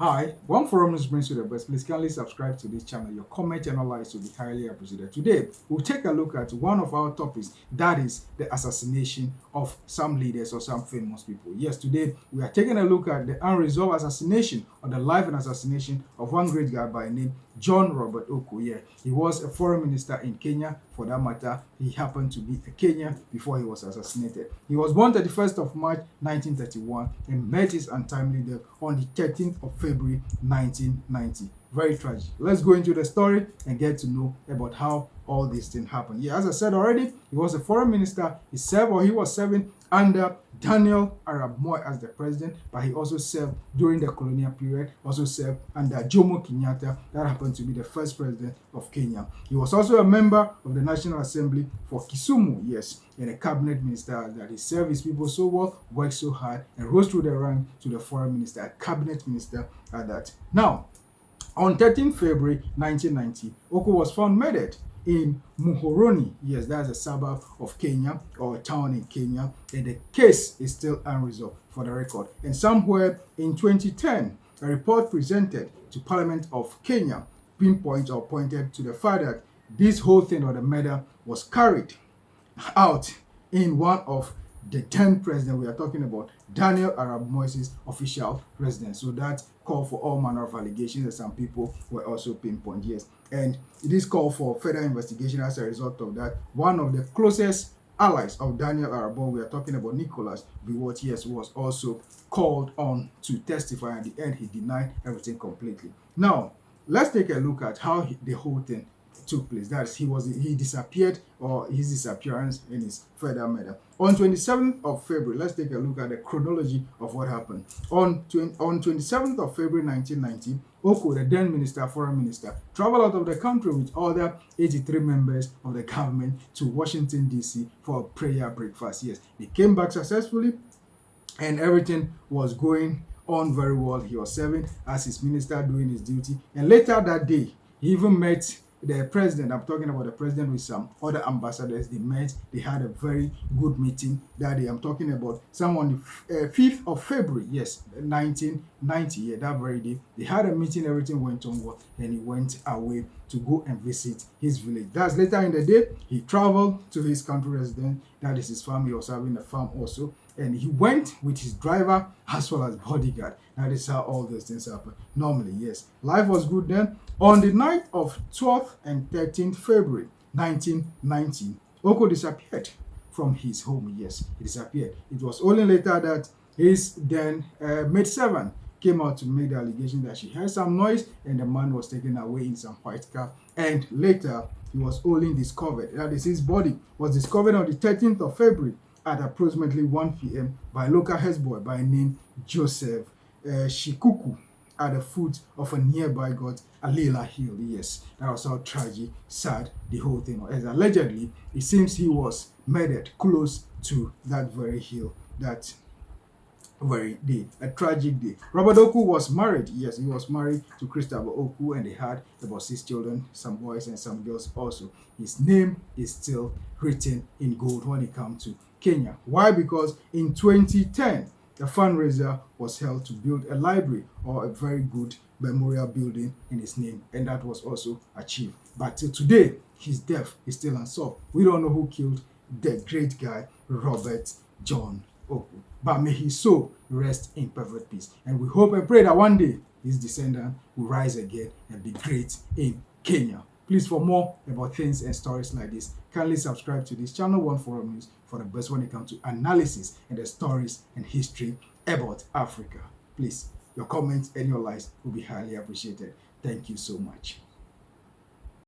Hi, one forum news brings you the best. Please kindly subscribe to this channel. Your comment and likes will be highly appreciated. Today, we'll take a look at one of our topics, that is the assassination of some leaders or some famous people. Yes, today we are taking a look at the unresolved assassination or the life and assassination of one great guy by name John Robert Ouko. Yeah, he was a foreign minister in Kenya. For that matter, he happened to be a Kenyan before he was assassinated. He was born 31st of March 1931 and met his untimely death on the 13th of February 1990. Very tragic. Let's go into the story and get to know about how all these things happened. Yeah, as I said already, he was a foreign minister. He was serving under Daniel Arap Moi as the president, but he also served during the colonial period, also served under Jomo Kenyatta, that happened to be the first president of Kenya. He was also a member of the National Assembly for Kisumu, yes, and a cabinet minister that he served his people so well, worked so hard, and rose through the rank to the foreign minister, a cabinet minister at that. Now, on 13 February 1990, Ouko was found murdered in Muhoroni. Yes, that's a suburb of Kenya or a town in Kenya. And the case is still unresolved for the record. And somewhere in 2010, a report presented to Parliament of Kenya pointed to the fact that this whole thing or the murder was carried out in one of the 10 presidents we are talking about, Daniel Arap Moi's official residence. So that called for all manner of allegations, and some people were also pinpointed. Yes, and it is called for further investigation. As a result of that, one of the closest allies of Daniel Arap Moi, we are talking about Nicholas Biwott, yes, was also called on to testify. At the end, he denied everything completely. Now, let's take a look at how the whole thing took place. That is, he disappeared, or his disappearance in his further murder. On 27th of February, let's take a look at the chronology of what happened. On 27th of February 1990, Ouko, the then minister, foreign minister, traveled out of the country with other 83 members of the government to Washington, D.C. for a prayer breakfast. Yes, they came back successfully and everything was going on very well. He was serving as his minister, doing his duty. And later that day, he even met the president. I'm talking about the president with some other ambassadors. They met, they had a very good meeting that day. I'm talking about someone the 5th of February, yes, 1990, yeah, that very day. They had a meeting, everything went on well, and he went away to go and visit his village. That's later in the day, he traveled to his country residence, that is his farm. He was having a farm also, and he went with his driver as well as bodyguard. That is how all those things happen. Normally, yes, life was good then. On the night of 12th and 13th February 1990, Ouko disappeared from his home. Yes, he disappeared. It was only later that his then maidservant came out to make the allegation that she heard some noise and the man was taken away in some white car. And later, he was only discovered. That is, his body was discovered on the 13th of February at approximately 1 p.m. by a local houseboy by name Joseph Shikuku at the foot of a nearby god Alila Hill. Yes, that was how tragic, sad the whole thing was. As allegedly, it seems he was murdered close to that very hill that very day, a tragic day. Robert Ouko was married. Yes, he was married to Christabel Ouko, and they had about 6 children, some boys and some girls also. His name is still written in gold when it comes to Kenya. Why? Because in 2010, a fundraiser was held to build a library or a very good memorial building in his name, and that was also achieved. But till today, his death is still unsolved. We don't know who killed the great guy, Robert John Ouko. But may his soul rest in perfect peace. And we hope and pray that one day his descendant will rise again and be great in Kenya. Please, for more about things and stories like this, kindly subscribe to this channel, One Forum News, for the best when it comes to analysis and the stories and history about Africa. Please, your comments and your likes will be highly appreciated. Thank you so much.